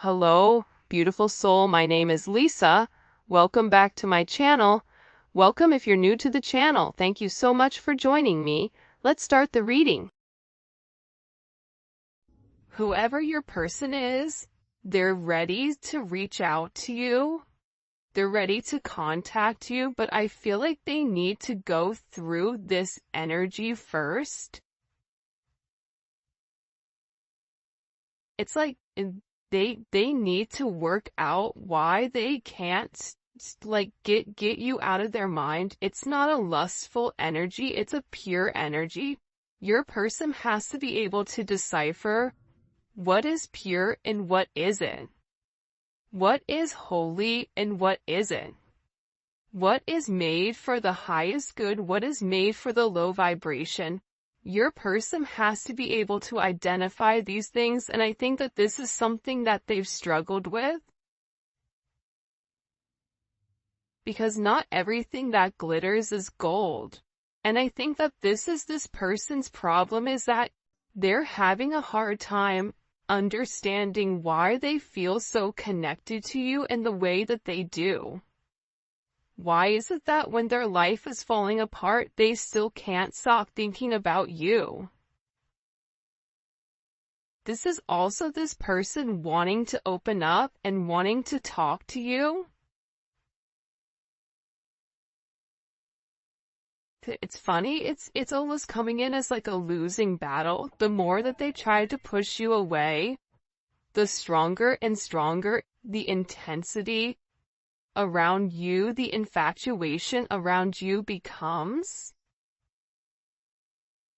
Hello, beautiful soul. My name is Lisa. Welcome back to my channel. Welcome if you're new to the channel. Thank you so much for joining me. Let's start the reading. Whoever your person is, they're ready to reach out to you. They're ready to contact you, but I feel like they need to go through this energy first. It's like they need to work out why they can't like get you out of their mind. It's not a lustful energy, it's a pure energy. Your person has to be able to decipher what is pure and what isn't. What is holy and what isn't. What is made for the highest good, what is made for the low vibration. Your person has to be able to identify these things, and I think that this is something that they've struggled with. Because not everything that glitters is gold. And I think that this is this person's problem, is that they're having a hard time understanding why they feel so connected to you in the way that they do. Why is it that when their life is falling apart, they still can't stop thinking about you? This is also this person wanting to open up and wanting to talk to you. It's funny, it's almost coming in as like a losing battle. The more that they try to push you away, the stronger and stronger the intensity around you, the infatuation around you becomes.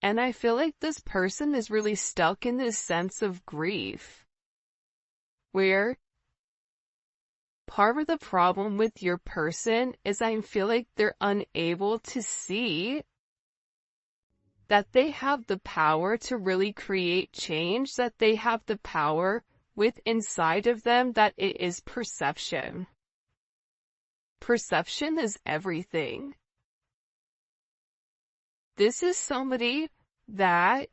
And I feel like this person is really stuck in this sense of grief, where part of the problem with your person is I feel like they're unable to see that they have the power to really create change, that they have the power with inside of them, that it is perception. Perception is everything. This is somebody that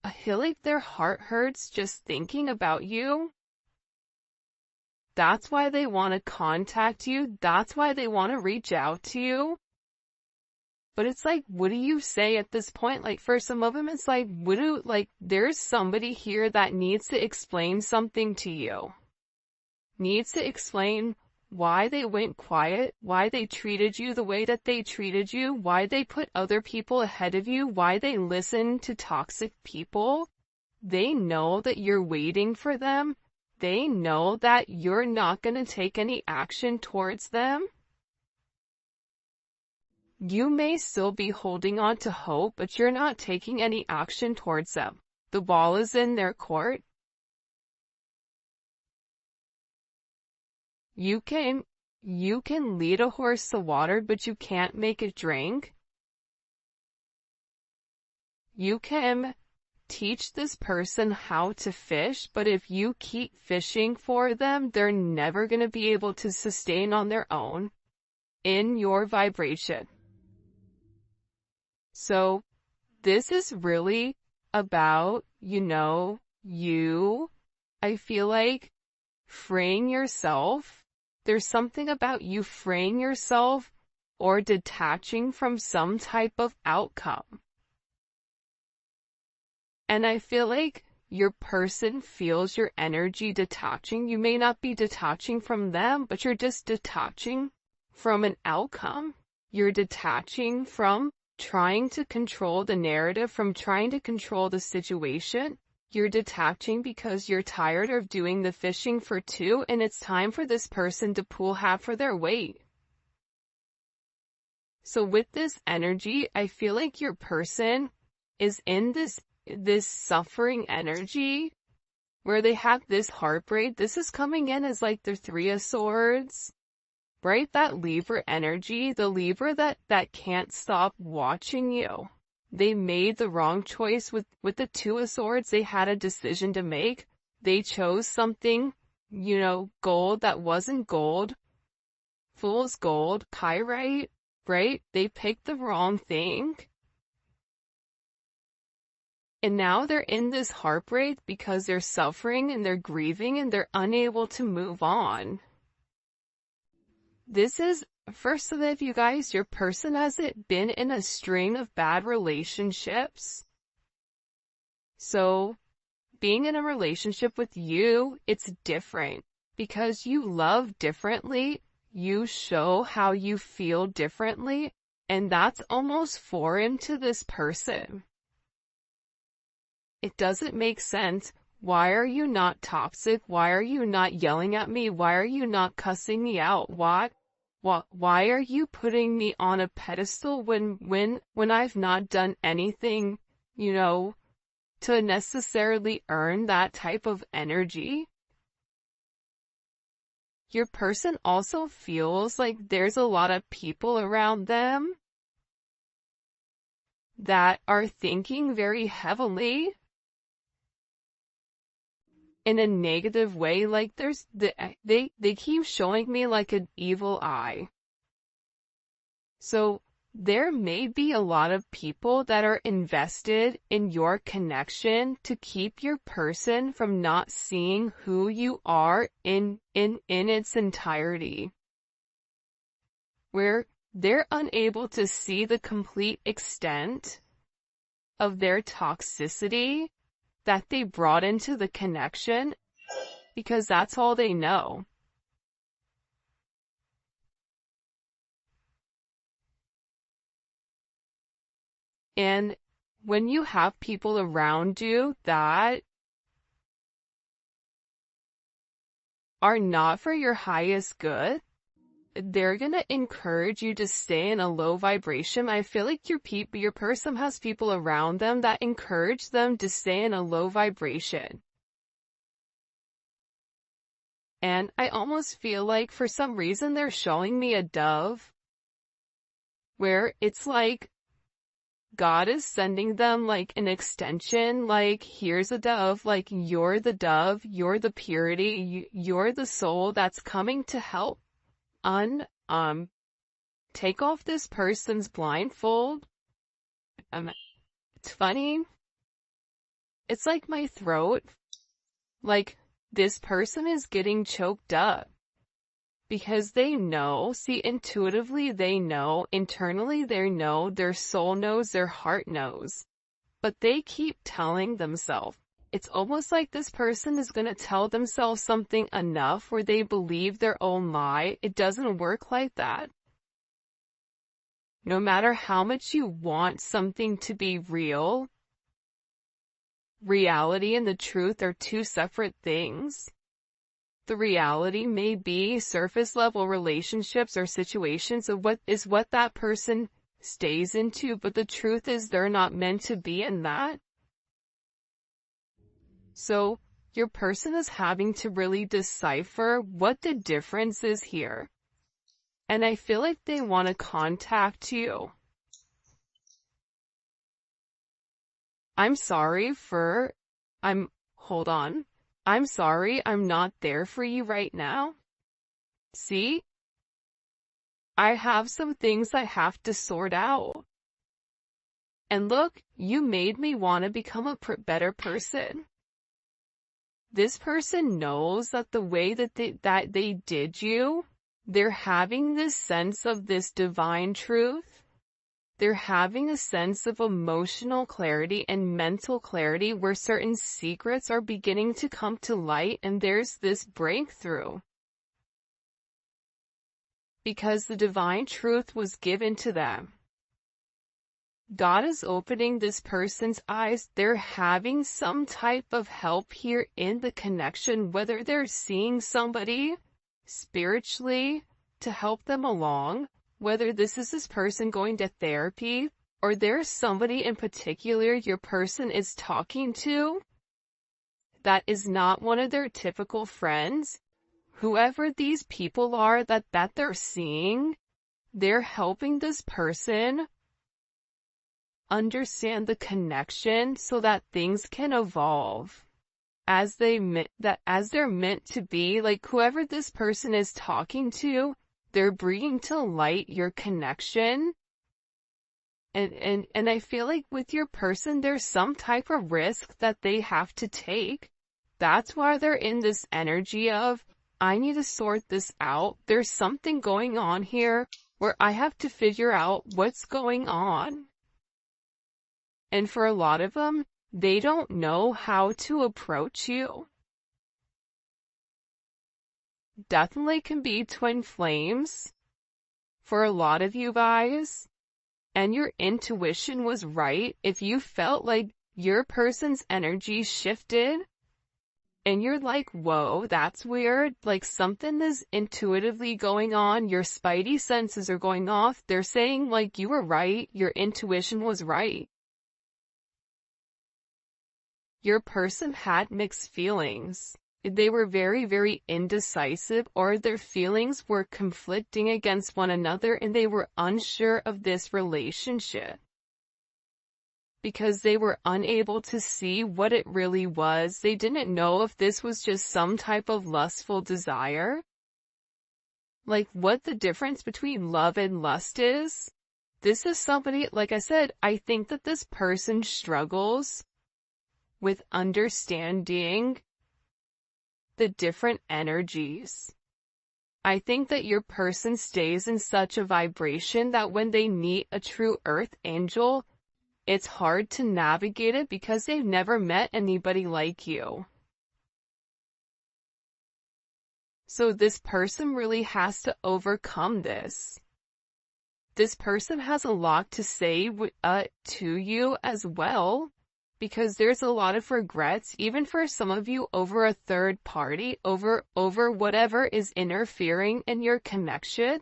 I feel like their heart hurts just thinking about you. That's why they want to contact you. That's why they want to reach out to you. But it's like, what do you say at this point? Like, for some of them, it's like, there's somebody here that needs to explain something to you. Needs to explain why they went quiet, why they treated you the way that they treated you, why they put other people ahead of you, why they listen to toxic people. They know that you're waiting for them. They know that you're not going to take any action towards them. You may still be holding on to hope, but you're not taking any action towards them. The ball is in their court. You can lead a horse to water, but you can't make it drink. You can teach this person how to fish, but if you keep fishing for them, they're never going to be able to sustain on their own in your vibration. So this is really about, I feel like freeing yourself. There's something about you freeing yourself or detaching from some type of outcome. And I feel like your person feels your energy detaching. You may not be detaching from them, but you're just detaching from an outcome. You're detaching from trying to control the narrative, from trying to control the situation. You're detaching because you're tired of doing the fishing for two, and it's time for this person to pull half for their weight. So with this energy, I feel like your person is in this suffering energy where they have this heartbreak. This is coming in as like the Three of Swords, right? That Libra energy, the Libra that can't stop watching you. They made the wrong choice with the Two of Swords. They had a decision to make. They chose something, gold that wasn't gold. Fool's gold, pyrite, right? They picked the wrong thing. And now they're in this heartbreak because they're suffering and they're grieving and they're unable to move on. This is, for some of you guys, your person hasn't been in a string of bad relationships. So, being in a relationship with you, it's different. Because you love differently, you show how you feel differently, and that's almost foreign to this person. It doesn't make sense. Why are you not toxic? Why are you not yelling at me? Why are you not cussing me out? Why are you putting me on a pedestal when I've not done anything, to necessarily earn that type of energy? Your person also feels like there's a lot of people around them that are thinking very heavily in a negative way. Like they keep showing me like an evil eye. So there may be a lot of people that are invested in your connection to keep your person from not seeing who you are in its entirety. Where they're unable to see the complete extent of their toxicity that they brought into the connection, because that's all they know. And when you have people around you that are not for your highest good, they're gonna encourage you to stay in a low vibration. I feel like your person has people around them that encourage them to stay in a low vibration. And I almost feel like for some reason they're showing me a dove, where it's like God is sending them like an extension, like here's a dove, like you're the dove, you're the purity, you're the soul that's coming to help take off this person's blindfold. It's funny. It's like my throat, like this person is getting choked up. Because they know, see, intuitively they know, internally they know, their soul knows, their heart knows. But they keep telling themselves. It's almost like this person is going to tell themselves something enough where they believe their own lie. It doesn't work like that. No matter how much you want something to be real, reality and the truth are two separate things. The reality may be surface level relationships or situations of what that person stays into, but the truth is they're not meant to be in that. So your person is having to really decipher what the difference is here. And I feel like they want to contact you. Hold on. I'm sorry, I'm not there for you right now. See? I have some things I have to sort out. And look, you made me want to become a better person. This person knows that the way that they did you, they're having this sense of this divine truth. They're having a sense of emotional clarity and mental clarity where certain secrets are beginning to come to light, and there's this breakthrough. Because the divine truth was given to them. God is opening this person's eyes. They're having some type of help here in the connection, whether they're seeing somebody spiritually to help them along, whether this person going to therapy, or there's somebody in particular your person is talking to that is not one of their typical friends. Whoever these people are that they're seeing, they're helping this person understand the connection so that things can evolve as they're meant to be. Like whoever this person is talking to, they're bringing to light your connection And I feel like with your person, there's some type of risk that they have to take. That's why they're in this energy of, I need to sort this out. There's something going on here where I have to figure out what's going on. And for a lot of them, they don't know how to approach you. Definitely can be twin flames for a lot of you guys. And your intuition was right. If you felt like your person's energy shifted and you're like, whoa, that's weird, like something is intuitively going on, your spidey senses are going off, they're saying like you were right, your intuition was right. Your person had mixed feelings. They were very, very indecisive, or their feelings were conflicting against one another and they were unsure of this relationship. Because they were unable to see what it really was. They didn't know if this was just some type of lustful desire. Like what the difference between love and lust is. This is somebody, like I said, I think that this person struggles with understanding the different energies. I think that your person stays in such a vibration that when they meet a true earth angel, it's hard to navigate it because they've never met anybody like you. So this person really has to overcome this. This person has a lot to say to you as well. Because there's a lot of regrets, even for some of you, over a third party, over whatever is interfering in your connection.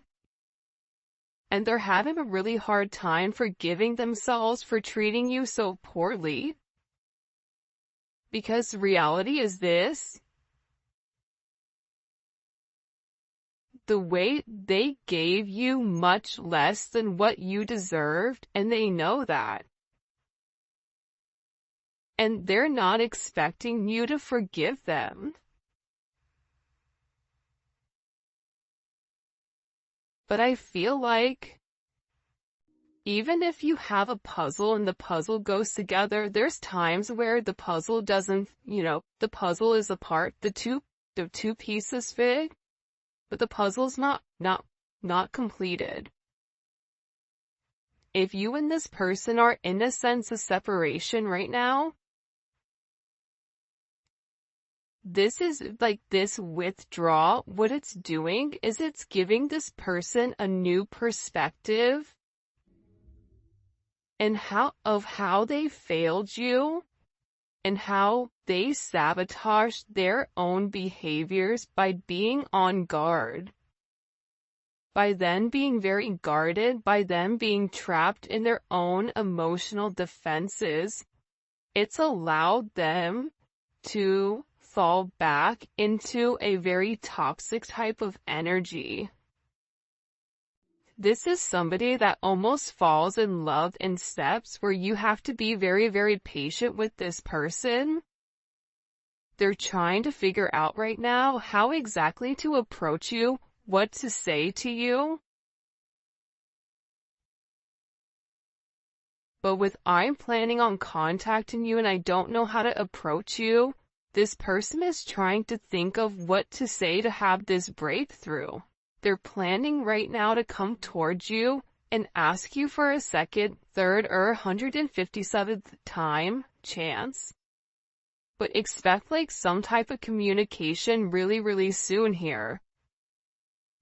And they're having a really hard time forgiving themselves for treating you so poorly. Because reality is this. The way they gave you much less than what you deserved, and they know that. And they're not expecting you to forgive them. But I feel like even if you have a puzzle and the puzzle goes together, there's times where the puzzle doesn't, the puzzle is apart, the two pieces fit, but the puzzle's not completed. If you and this person are in a sense of separation right now, this is like this withdrawal. What it's doing is it's giving this person a new perspective and how they failed you and how they sabotaged their own behaviors by being on guard. By them being very guarded, by them being trapped in their own emotional defenses, it's allowed them to fall back into a very toxic type of energy. This is somebody that almost falls in love in steps where you have to be very, very patient with this person. They're trying to figure out right now how exactly to approach you, what to say to you. But with I'm planning on contacting you and I don't know how to approach you, this person is trying to think of what to say to have this breakthrough. They're planning right now to come towards you and ask you for a second, third, or 157th time chance. But expect like some type of communication really, really soon here.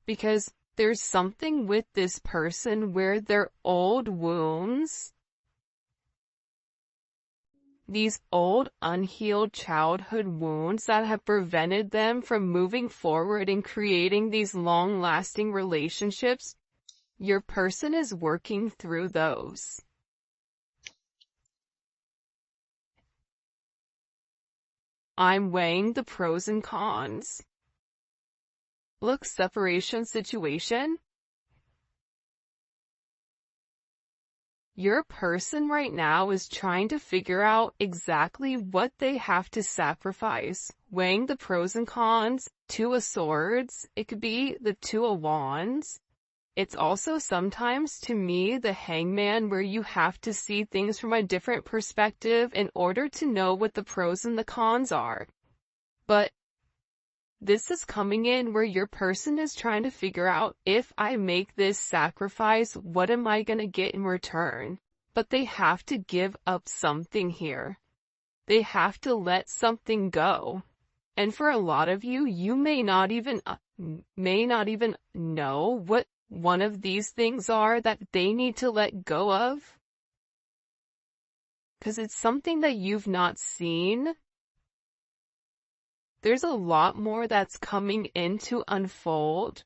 Because there's something with this person where their old wounds, these old unhealed childhood wounds that have prevented them from moving forward and creating these long-lasting relationships, your person is working through those. I'm weighing the pros and cons. Look, separation situation. Your person right now is trying to figure out exactly what they have to sacrifice, weighing the pros and cons. Two of Swords, it could be the Two of Wands. It's also sometimes, to me, the hangman, where you have to see things from a different perspective in order to know what the pros and the cons are. But this is coming in where your person is trying to figure out, if I make this sacrifice, what am I going to get in return? But they have to give up something here. They have to let something go. And for a lot of you, you may not even know what one of these things are that they need to let go of. Because it's something that you've not seen. There's a lot more that's coming in to unfold.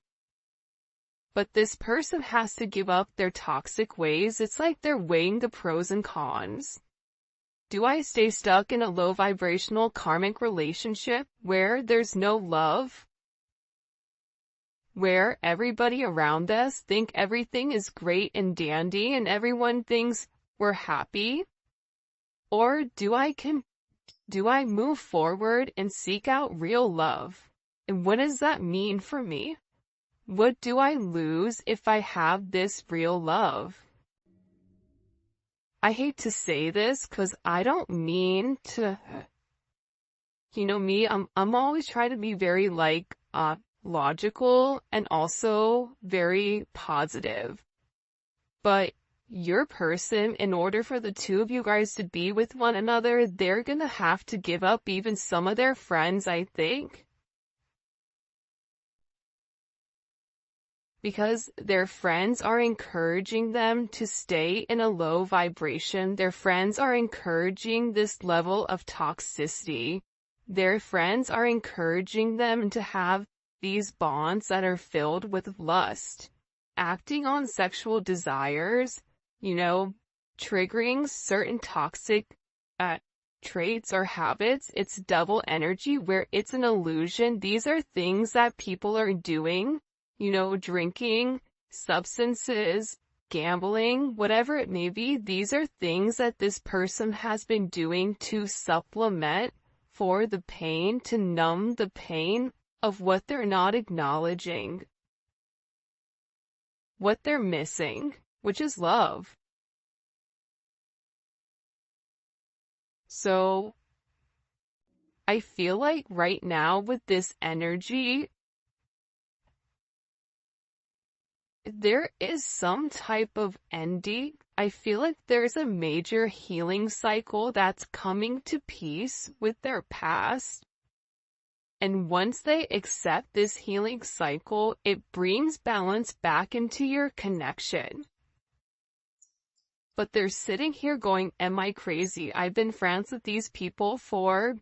But this person has to give up their toxic ways. It's like they're weighing the pros and cons. Do I stay stuck in a low vibrational karmic relationship where there's no love? Where everybody around us think everything is great and dandy and everyone thinks we're happy? Or do I move forward and seek out real love? And what does that mean for me? What do I lose if I have this real love? I hate to say this because I don't mean to, me, I'm always trying to be very logical and also very positive. But your person, in order for the two of you guys to be with one another, they're gonna have to give up even some of their friends, I think. Because their friends are encouraging them to stay in a low vibration. Their friends are encouraging this level of toxicity. Their friends are encouraging them to have these bonds that are filled with lust, acting on sexual desires, triggering certain toxic traits or habits. It's double energy where it's an illusion. These are things that people are doing, drinking, substances, gambling, whatever it may be. These are things that this person has been doing to supplement for the pain, to numb the pain of what they're not acknowledging, what they're missing, which is love. So I feel like right now with this energy, there is some type of ending. I feel like there's a major healing cycle that's coming to peace with their past. And once they accept this healing cycle, it brings balance back into your connection. But they're sitting here going, am I crazy? I've been friends with these people for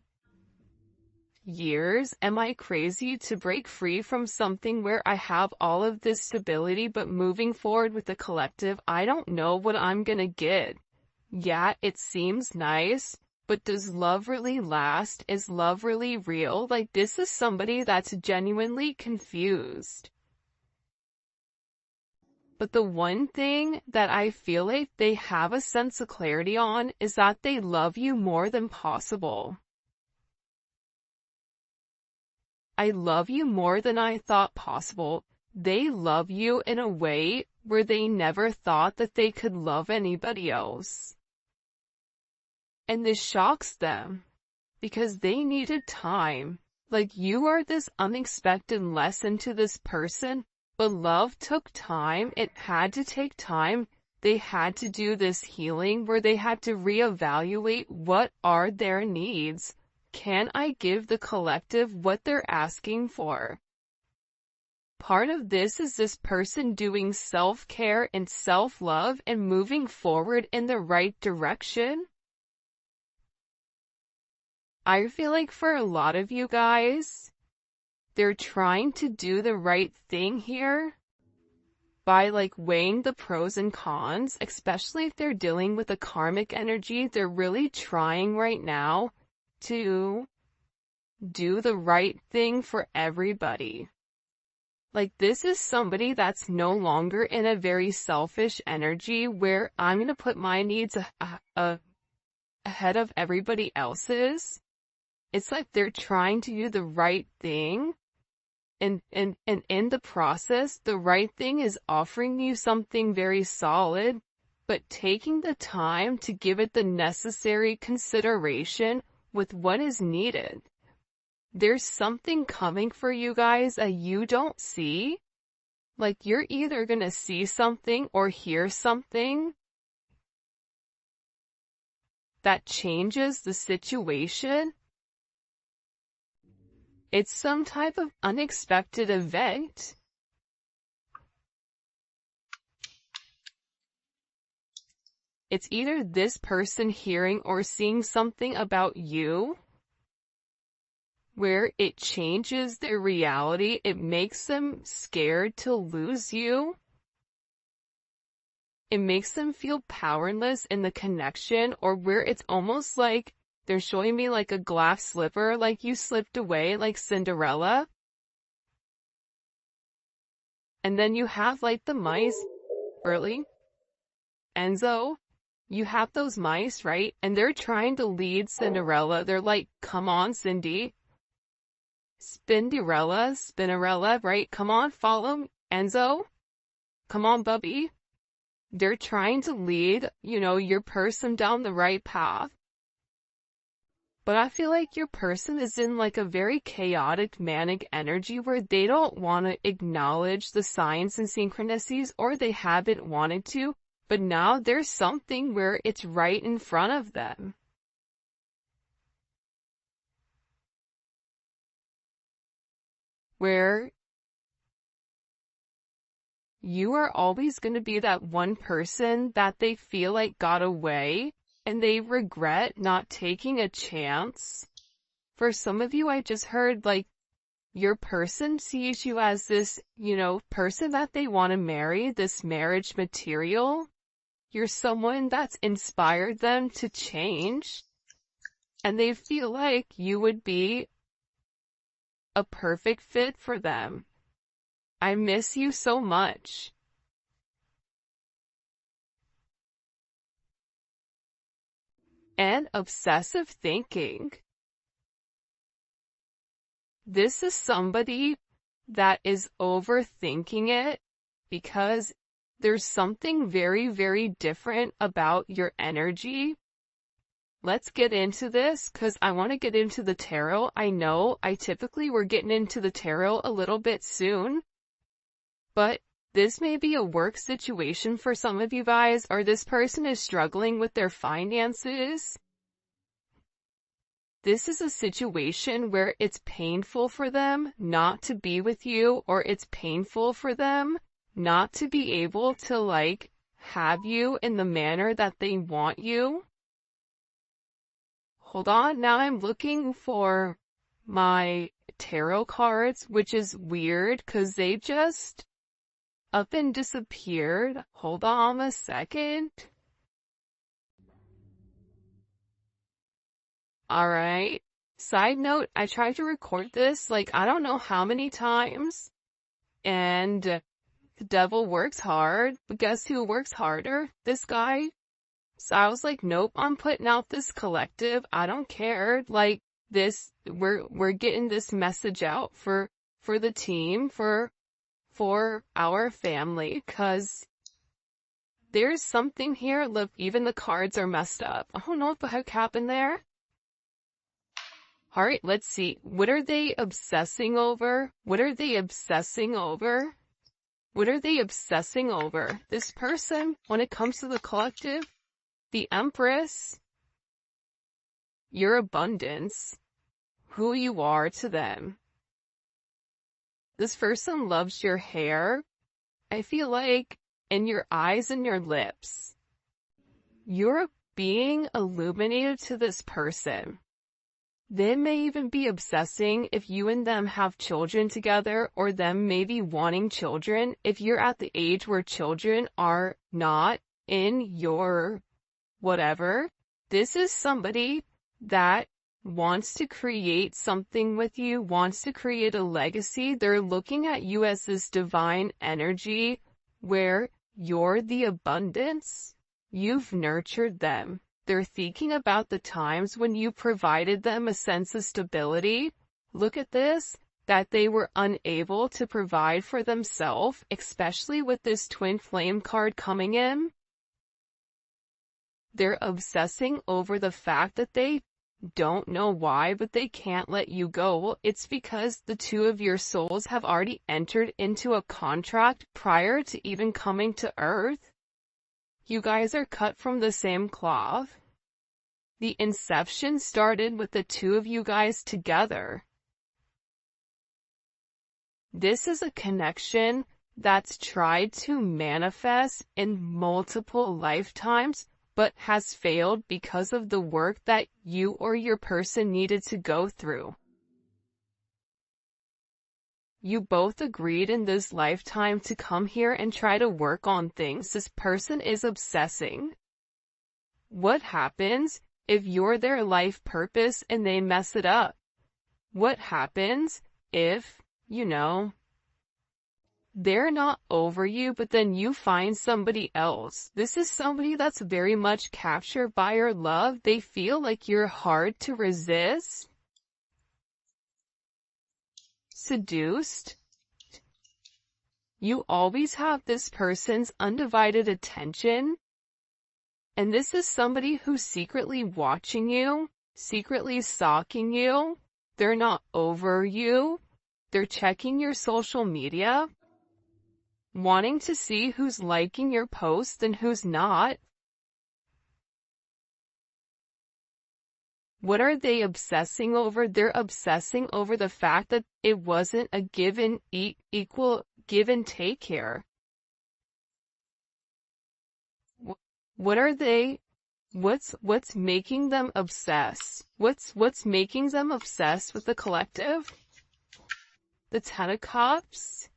years. Am I crazy to break free from something where I have all of this stability, but moving forward with the collective, I don't know what I'm gonna get. Yeah, it seems nice, but does love really last? Is love really real? Like, this is somebody that's genuinely confused. But the one thing that I feel like they have a sense of clarity on is that they love you more than possible. I love you more than I thought possible. They love you in a way where they never thought that they could love anybody else. And this shocks them because they needed time. Like, you are this unexpected lesson to this person, but love took time. It had to take time. They had to do this healing where they had to reevaluate what are their needs. Can I give the collective what they're asking for? Part of this is this person doing self-care and self-love and moving forward in the right direction. I feel like for a lot of you guys, they're trying to do the right thing here by weighing the pros and cons, especially if they're dealing with a karmic energy. They're really trying right now to do the right thing for everybody. This is somebody that's no longer in a very selfish energy where I'm going to put my needs ahead of everybody else's. It's like they're trying to do the right thing And in the process, the right thing is offering you something very solid, but taking the time to give it the necessary consideration with what is needed. There's something coming for you guys that you don't see. Like, you're either gonna see something or hear something that changes the situation. It's some type of unexpected event. It's either this person hearing or seeing something about you where it changes their reality. It makes them scared to lose you. It makes them feel powerless in the connection, or where it's almost like they're showing me like a glass slipper, like you slipped away like Cinderella. And then you have like the mice, Burley, Enzo, you have those mice, right? And they're trying to lead Cinderella. They're like, come on, Cindy. Spinderella, right? Come on, follow Enzo. Come on, Bubby. They're trying to lead, your person down the right path. But I feel like your person is in like a very chaotic, manic energy where they don't want to acknowledge the signs and synchronicities, or they haven't wanted to, but now there's something where it's right in front of them. Where you are always going to be that one person that they feel like got away and they regret not taking a chance. For some of you, I just heard like your person sees you as this, person that they want to marry, this marriage material. You're someone that's inspired them to change, and they feel like you would be a perfect fit for them. I miss you so much. And obsessive thinking. This is somebody that is overthinking it because there's something very, very different about your energy. Let's get into this because I want to get into the tarot. I know we're getting into the tarot a little bit soon, but this may be a work situation for some of you guys, or this person is struggling with their finances. This is a situation where it's painful for them not to be with you, or it's painful for them not to be able to like have you in the manner that they want you. Hold on, now I'm looking for my tarot cards, which is weird because they just up and disappeared. Hold on a second. Alright. Side note, I tried to record this like I don't know how many times, and the devil works hard, but guess who works harder? This guy. So I was like, nope, I'm putting out this collective. I don't care. Like this, we're getting this message out for the team, for our family, cause there's something here. Look, even the cards are messed up. I don't know what the heck happened there. Alright, let's see. What are they obsessing over? What are they obsessing over? What are they obsessing over? This person, when it comes to the collective, the Empress, your abundance, who you are to them. This person loves your hair. I feel like, in your eyes and your lips. You're being illuminated to this person. They may even be obsessing if you and them have children together, or them maybe wanting children. If you're at the age where children are not in your whatever, this is somebody that wants to create something with you, wants to create a legacy. They're looking at you as this divine energy where you're the abundance. You've nurtured them. They're thinking about the times when you provided them a sense of stability. Look at this. that they were unable to provide for themselves, especially with this twin flame card coming in. They're obsessing over the fact that they don't know why, but they can't let you go. Well, it's because the two of your souls have already entered into a contract prior to even coming to Earth. You guys are cut from the same cloth. The inception started with the two of you guys together. This is a connection that's tried to manifest in multiple lifetimes, but has failed because of the work that you or your person needed to go through. You both agreed in this lifetime to come here and try to work on things. This person is obsessing. What happens if you're their life purpose and they mess it up? What happens if, they're not over you, but then you find somebody else? This is somebody that's very much captured by your love. They feel like you're hard to resist. Seduced. You always have this person's undivided attention. And this is somebody who's secretly watching you, secretly stalking you. They're not over you. They're checking your social media, wanting to see who's liking your posts and who's not. What are they obsessing over? They're obsessing over the fact that it wasn't a equal give and take here. What are they? What's making them obsess? What's making them obsessed with the collective? The Ten of Cups?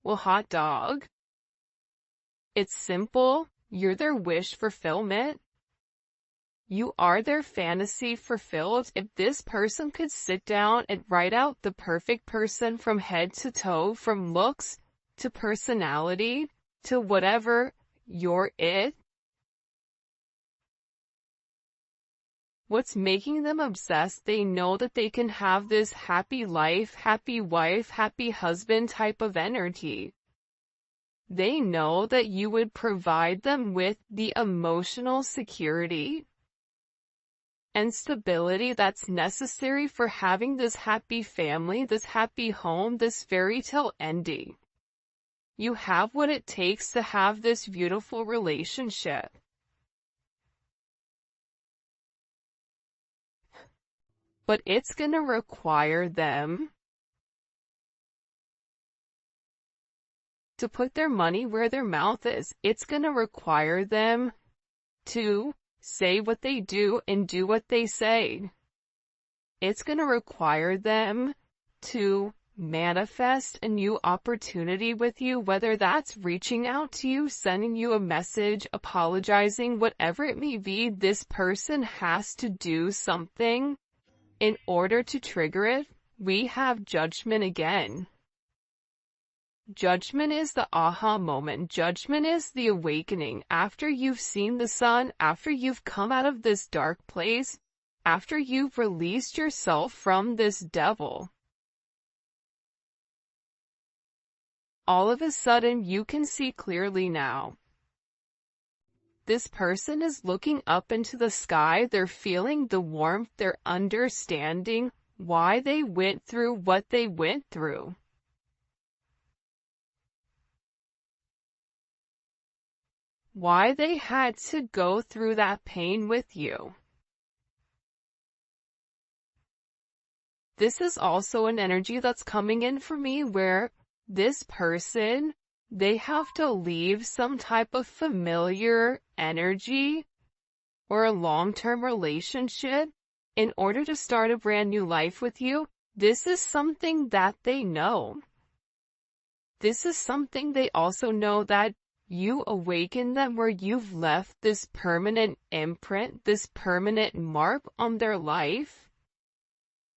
Well, hot dog. It's simple. You're their wish fulfillment. You are their fantasy fulfilled. If this person could sit down and write out the perfect person from head to toe, from looks to personality to whatever, you're it. What's making them obsessed? They know that they can have this happy life, happy wife, happy husband type of energy. They know that you would provide them with the emotional security and stability that's necessary for having this happy family, this happy home, this fairy tale ending. You have what it takes to have this beautiful relationship. But it's going to require them to put their money where their mouth is. It's going to require them to say what they do and do what they say. It's going to require them to manifest a new opportunity with you, whether that's reaching out to you, sending you a message, apologizing, whatever it may be. This person has to do something in order to trigger it. We have judgment again. Judgment is the aha moment. Judgment is the awakening. After you've seen the sun, after you've come out of this dark place, after you've released yourself from this devil, all of a sudden you can see clearly now. This person is looking up into the sky. They're feeling the warmth. They're understanding why they went through what they went through. Why they had to go through that pain with you. This is also an energy that's coming in for me where this person, they have to leave some type of familiar energy or a long-term relationship in order to start a brand new life with you. This is something that they know. This is something they also know, that you awaken them where you've left this permanent imprint, this permanent mark on their life,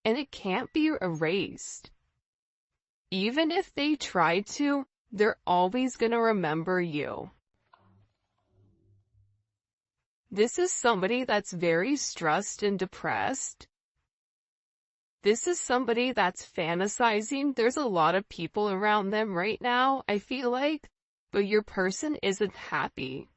and it can't be erased. Even if they try to, they're always gonna remember you. This is somebody that's very stressed and depressed. This is somebody that's fantasizing. There's a lot of people around them right now, I feel like, but your person isn't happy.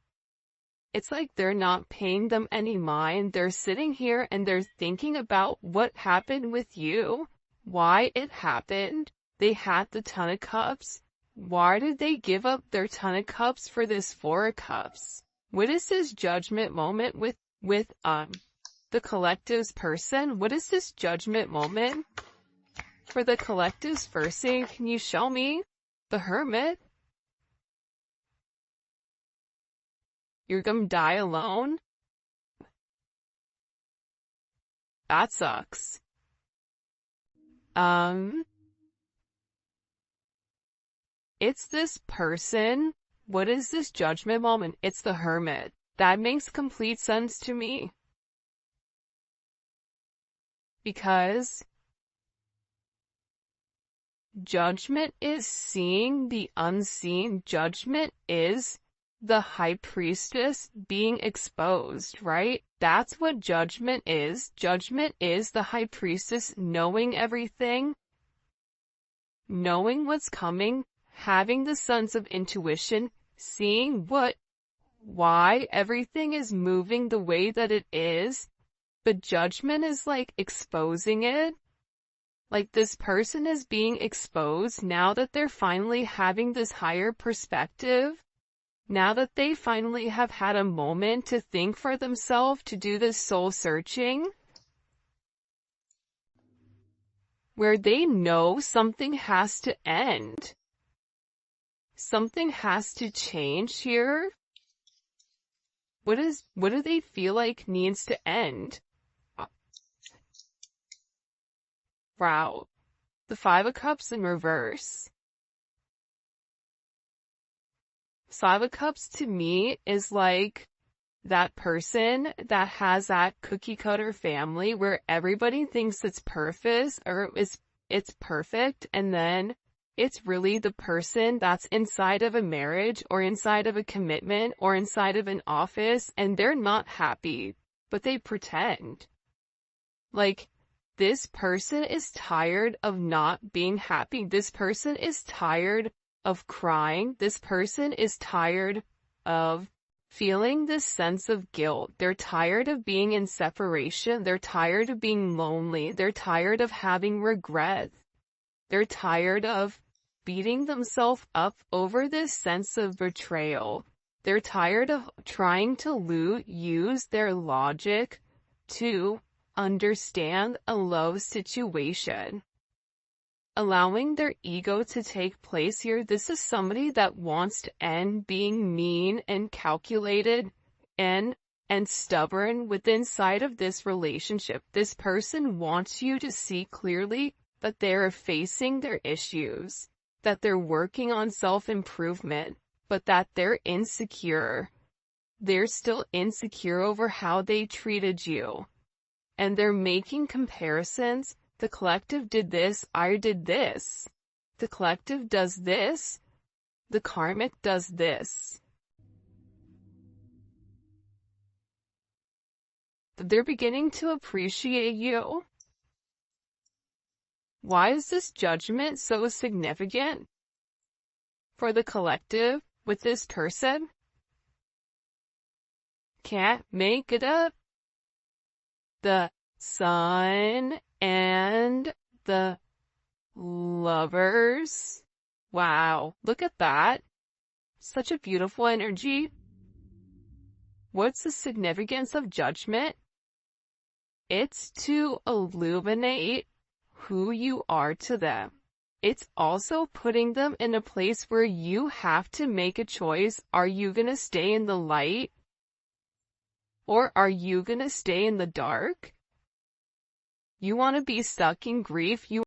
It's like they're not paying them any mind. They're sitting here and they're thinking about what happened with you, why it happened. They had the Ton of Cups. Why did they give up their Ton of Cups for this Four of Cups? What is this judgment moment with the collective's person? What is this judgment moment for the collective's person? Can you show me the Hermit? You're gonna die alone? That sucks. It's this person. What is this judgment moment? It's the Hermit. That makes complete sense to me. Because judgment is seeing the unseen. Judgment is the High Priestess being exposed, right? That's what judgment is. Judgment is the High Priestess knowing everything, knowing what's coming, having the sense of intuition, seeing why everything is moving the way that it is. But judgment is like exposing it. Like this person is being exposed now that they're finally having this higher perspective. Now that they finally have had a moment to think for themselves, to do this soul searching, where they know something has to end. Something has to change here. What do they feel like needs to end? Wow. The Five of Cups in reverse. Five of Cups to me is like that person that has that cookie cutter family where everybody thinks it's perfect or it's perfect, and then it's really the person that's inside of a marriage or inside of a commitment or inside of an office and they're not happy, but they pretend. Like, this person is tired of not being happy. This person is tired of crying. This person is tired of feeling this sense of guilt. They're tired of being in separation. They're tired of being lonely. They're tired of having regret. They're tired of beating themselves up over this sense of betrayal. They're tired of trying to use their logic to understand a love situation. Allowing their ego to take place here. This is somebody that wants to end being mean and calculated and stubborn within inside of this relationship. This person wants you to see clearly that they're facing their issues, that they're working on self-improvement, but that they're insecure. They're still insecure over how they treated you. And they're making comparisons. The collective did this, I did this. The collective does this, the karmic does this. They're beginning to appreciate you. Why is this judgment so significant for the collective with this person? Can't make it up. The Sun and the Lovers. Wow, look at that. Such a beautiful energy. What's the significance of judgment? It's to illuminate who you are to them. It's also putting them in a place where you have to make a choice. Are you going to stay in the light? Or are you going to stay in the dark? You want to be stuck in grief? You